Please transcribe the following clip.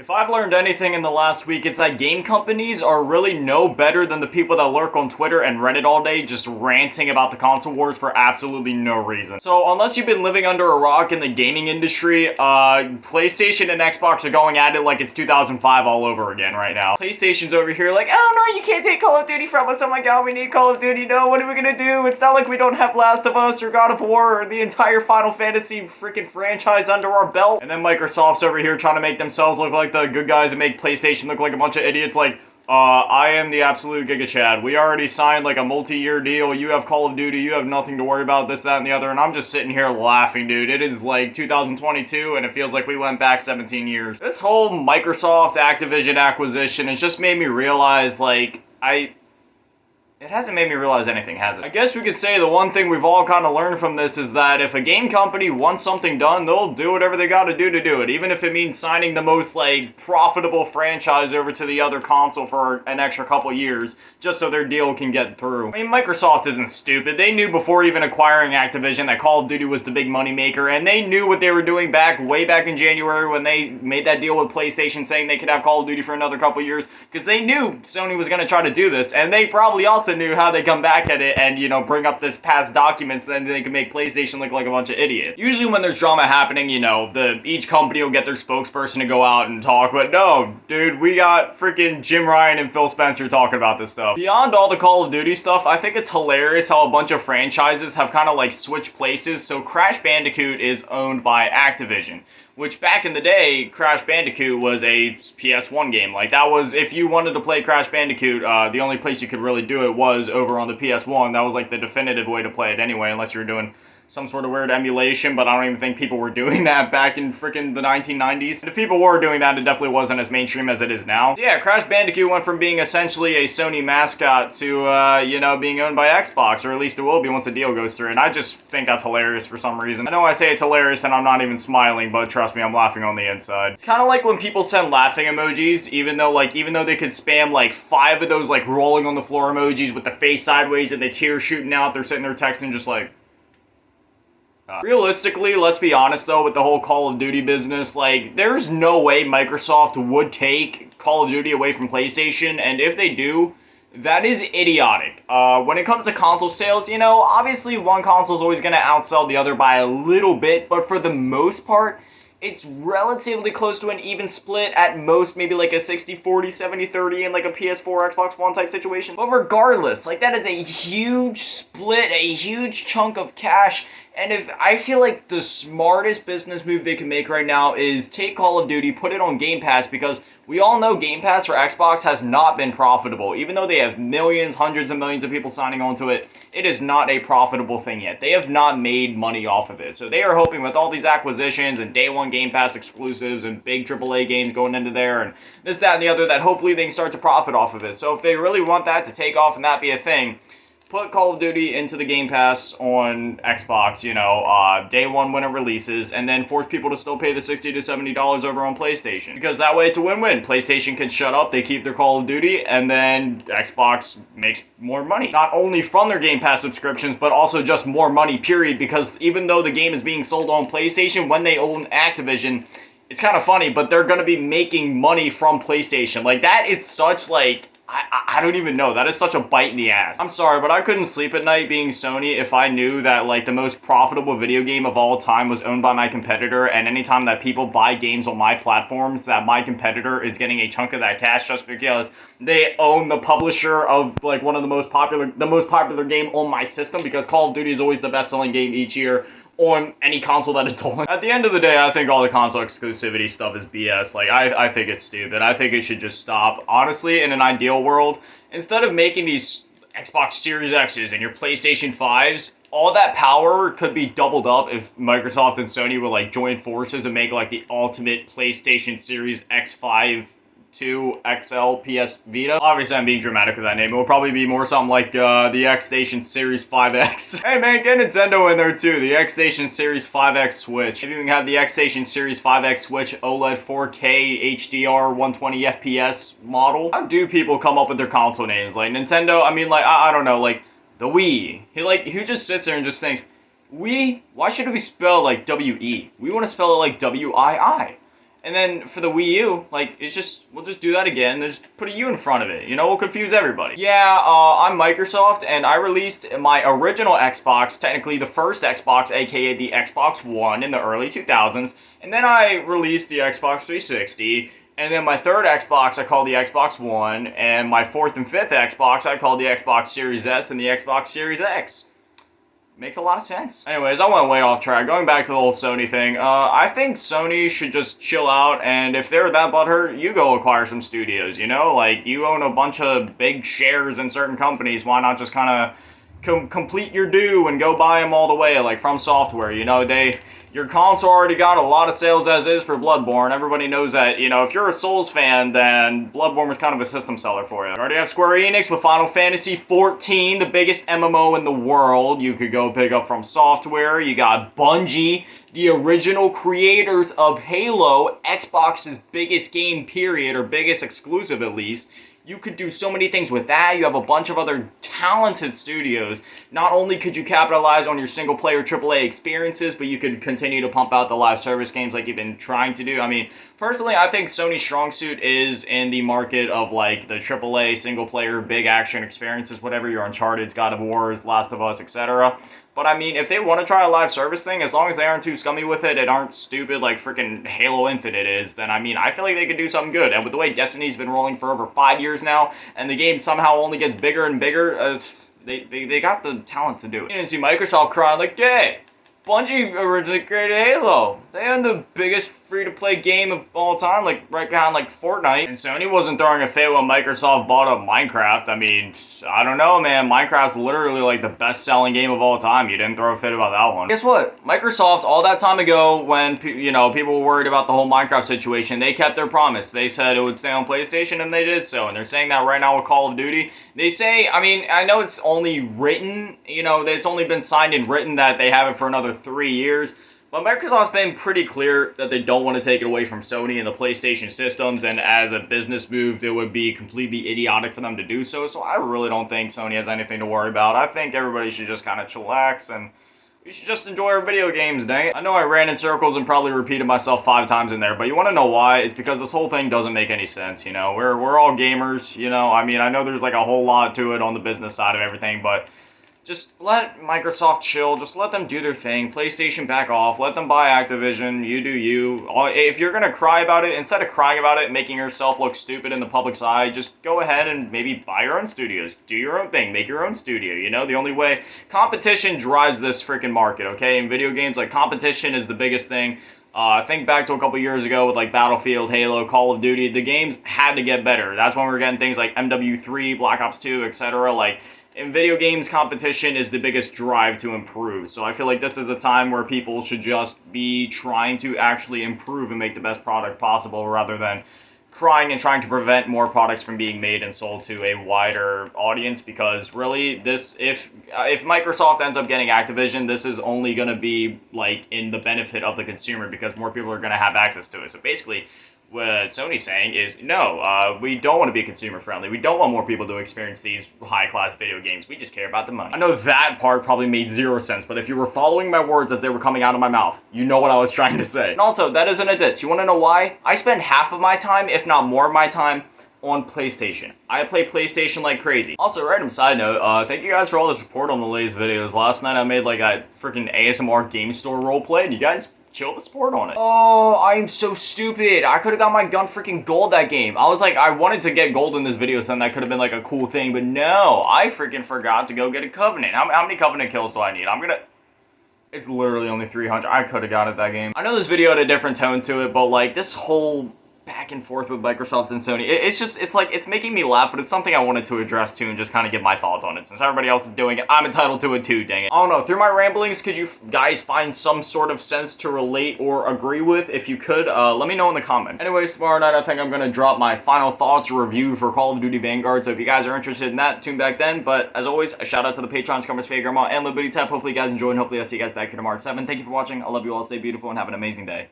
If I've learned anything in the last week, it's that game companies are really no better than the people that lurk on Twitter and Reddit all day just ranting about the console wars for absolutely no reason. So unless you've been living under a rock in the gaming industry, PlayStation and Xbox are going at it like it's 2005 all over again right now. PlayStation's over here like, oh no, you can't take Call of Duty from us, oh my god, we need Call of Duty, no, what are we gonna do? It's not like we don't have Last of Us or God of War or the entire Final Fantasy freaking franchise under our belt. And then Microsoft's over here trying to make themselves look like the good guys and make PlayStation look like a bunch of idiots. Like, I am the absolute Giga Chad. We already signed like a multi-year deal. You have Call of Duty. You have nothing to worry about, this, that, and the other. And I'm just sitting here laughing, dude. It is like 2022 and it feels like we went back 17 years. This whole Microsoft Activision acquisition has just made me realize, like, it hasn't made me realize anything, has it? I guess we could say the one thing we've all kind of learned from this is that if a game company wants something done, they'll do whatever they gotta do to do it. Even if it means signing the most, like, profitable franchise over to the other console for an extra couple years, just so their deal can get through. I mean, Microsoft isn't stupid. They knew before even acquiring Activision that Call of Duty was the big moneymaker, and they knew what they were doing way back in January when they made that deal with PlayStation saying they could have Call of Duty for another couple years, because they knew Sony was gonna try to do this, and they probably also knew how they come back at it and, you know, bring up this past documents, then they can make PlayStation look like a bunch of idiots. Usually when there's drama happening, you know, each company will get their spokesperson to go out and talk, but no, dude, we got freaking Jim Ryan and Phil Spencer talking about this stuff. Beyond all the Call of Duty stuff, I think it's hilarious how a bunch of franchises have kind of like switched places. So Crash Bandicoot is owned by Activision, which back in the day, Crash Bandicoot was a PS1 game. Like, that was, if you wanted to play Crash Bandicoot, the only place you could really do it was over on the PS1. That was like the definitive way to play it anyway, unless you were doing some sort of weird emulation, but I don't even think people were doing that back in freaking the 1990s. And if people were doing that, it definitely wasn't as mainstream as it is now. So yeah, Crash Bandicoot went from being essentially a Sony mascot to, you know, being owned by Xbox, or at least it will be once the deal goes through, and I just think that's hilarious for some reason. I know I say it's hilarious and I'm not even smiling, but trust me, I'm laughing on the inside. It's kind of like when people send laughing emojis, even though they could spam like 5 of those like rolling on the floor emojis with the face sideways and the tears shooting out, they're sitting there texting just like, realistically, let's be honest though, with the whole Call of Duty business, like, there's no way Microsoft would take Call of Duty away from PlayStation, and if they do, that is idiotic. When it comes to console sales, you know, obviously one console is always going to outsell the other by a little bit, but for the most part, it's relatively close to an even split, at most maybe like a 60-40, 70-30 in like a PS4, Xbox One type situation. But regardless, like, that is a huge split, a huge chunk of cash. And if I feel like the smartest business move they can make right now is take Call of Duty, put it on Game Pass, because we all know Game Pass for Xbox has not been profitable. Even though they have millions, hundreds of millions of people signing on to it, it is not a profitable thing yet. They have not made money off of it. So they are hoping with all these acquisitions and day one Game Pass exclusives and big AAA games going into there and this, that, and the other, that hopefully they can start to profit off of it. So if they really want that to take off and that be a thing, put Call of Duty into the Game Pass on Xbox, you know, day one when it releases, and then force people to still pay the $60 to $70 over on PlayStation. Because that way it's a win-win. PlayStation can shut up, they keep their Call of Duty, and then Xbox makes more money. Not only from their Game Pass subscriptions, but also just more money, period, because even though the game is being sold on PlayStation, when they own Activision, it's kind of funny, but they're going to be making money from PlayStation. Like, that is such, like, I don't even know. That is such a bite in the ass. I'm sorry, but I couldn't sleep at night being Sony if I knew that, like, the most profitable video game of all time was owned by my competitor, and anytime that people buy games on my platforms, that my competitor is getting a chunk of that cash just because they own the publisher of, like, one of the most popular game on my system, because Call of Duty is always the best-selling game each year on any console that it's on. At the end of the day, I think all the console exclusivity stuff is BS. Like, I think it's stupid. I think it should just stop. Honestly, in an ideal world, instead of making these Xbox Series X's and your PlayStation 5s, all that power could be doubled up if Microsoft and Sony would, like, join forces and make, like, the ultimate PlayStation Series X5 2 XL PS Vita. Obviously, I'm being dramatic with that name. It will probably be more something like the X-Station Series 5X. Hey man, get Nintendo in there too. The X-Station Series 5X Switch. Maybe we can have the X-Station Series 5X Switch OLED 4K HDR 120 FPS model. How do people come up with their console names? Like Nintendo, I mean, like, I don't know, like the Wii. Who just sits there and just thinks, Wii? Why should we spell like W-E? We want to spell it like W-I-I. And then for the Wii U, like, we'll just do that again. Just put a U in front of it. You know, we'll confuse everybody. Yeah, I'm Microsoft, and I released my original Xbox, technically the first Xbox, aka the Xbox One in the early 2000s. And then I released the Xbox 360. And then my third Xbox, I call the Xbox One. And my fourth and fifth Xbox, I call the Xbox Series S and the Xbox Series X. Makes a lot of sense. Anyways, I went way off track. Going back to the whole Sony thing, I think Sony should just chill out, and if they're that butthurt, you go acquire some studios, you know? Like, you own a bunch of big shares in certain companies, why not just kind of complete your due and go buy them all the way, like From Software, you know? Your console already got a lot of sales as is for Bloodborne. Everybody knows that, you know, if you're a Souls fan, then Bloodborne was kind of a system seller for you. You already have Square Enix with Final Fantasy XIV, the biggest MMO in the world. You could go pick up From Software. You got Bungie, the original creators of Halo, Xbox's biggest game period, or biggest exclusive at least. You could do so many things with that. You have a bunch of other talented studios. Not only could you capitalize on your single-player AAA experiences, but you could continue to pump out the live service games like you've been trying to do. I mean, personally, I think Sony's strong suit is in the market of, like, the AAA single-player big action experiences, whatever your Uncharted, God of Wars, Last of Us, etc. But I mean, if they want to try a live service thing, as long as they aren't too scummy with it and aren't stupid like freaking Halo Infinite is, then I mean, I feel like they could do something good. And with the way Destiny's been rolling for over 5 years now, and the game somehow only gets bigger and bigger, they got the talent to do it. You didn't see Microsoft crying like, "Hey, Bungie originally created Halo. They own the biggest free-to-play game of all time, like right behind like Fortnite." And Sony wasn't throwing a fit when Microsoft bought up Minecraft. I mean, I don't know, man. Minecraft's literally like the best-selling game of all time. You didn't throw a fit about that one. Guess what? Microsoft, all that time ago, when you know people were worried about the whole Minecraft situation, they kept their promise. They said it would stay on PlayStation, and they did so. And they're saying that right now with Call of Duty. They say, I mean, I know it's only written, you know, it's only been signed and written that they have it for another 3 years. But Microsoft's been pretty clear that they don't want to take it away from Sony and the PlayStation systems, and as a business move, it would be completely idiotic for them to do so. So I really don't think Sony has anything to worry about. I think everybody should just kind of chillax, and we should just enjoy our video games, dang it. I know I ran in circles and probably repeated myself 5 times in there, but you want to know why? It's because this whole thing doesn't make any sense, you know? We're all gamers, you know? I mean, I know there's like a whole lot to it on the business side of everything, but just let Microsoft chill. Just let them do their thing. PlayStation back off. Let them buy Activision. You do you. If you're going to cry about it, instead of crying about it, making yourself look stupid in the public's eye, just go ahead and maybe buy your own studios. Do your own thing. Make your own studio. You know, the only way. Competition drives this freaking market, okay? In video games, like, competition is the biggest thing. Think back to a couple years ago with like Battlefield, Halo, Call of Duty. The games had to get better. That's when we were getting things like MW3, Black Ops 2, etc. Like, in video games, competition is the biggest drive to improve. So I feel like this is a time where people should just be trying to actually improve and make the best product possible rather than crying and trying to prevent more products from being made and sold to a wider audience. Because really, this if Microsoft ends up getting Activision, this is only going to be like in the benefit of the consumer because more people are going to have access to it. So basically, what Sony's saying is, no, we don't want to be consumer friendly. We don't want more people to experience these high-class video games. We just care about the money. I know that part probably made 0 sense, but if you were following my words as they were coming out of my mouth, you know what I was trying to say. And also, that isn't a diss. You want to know why? I spend half of my time, if not more of my time, on PlayStation. I play PlayStation like crazy. Also, random side note, thank you guys for all the support on the latest videos. Last night I made like a freaking ASMR game store roleplay, and you guys kill the sport on it. Oh, I'm so stupid. I could have got my gun freaking gold that game. I was like, I wanted to get gold in this video, so that could have been like a cool thing, but no, I freaking forgot to go get a Covenant. How many Covenant kills do I need? It's literally only 300. I could have got it that game. I know this video had a different tone to it, but like this whole back and forth with Microsoft and Sony, it's making me laugh, but it's something I wanted to address too and just kind of give my thoughts on it. Since everybody else is doing it, I'm entitled to it too, dang it. I don't know, through my ramblings, could you guys find some sort of sense to relate or agree with? If you could, let me know in the comments. Anyways, tomorrow night I think I'm going to drop my final thoughts review for Call of Duty Vanguard, so if you guys are interested in that, tune back then. But as always, a shout out to the Patreon, Scummers, Faye, Grandma, and Liberty Tap. Hopefully you guys enjoyed, and hopefully I'll see you guys back here tomorrow at 7. Thank you for watching. I love you all. Stay beautiful and have an amazing day.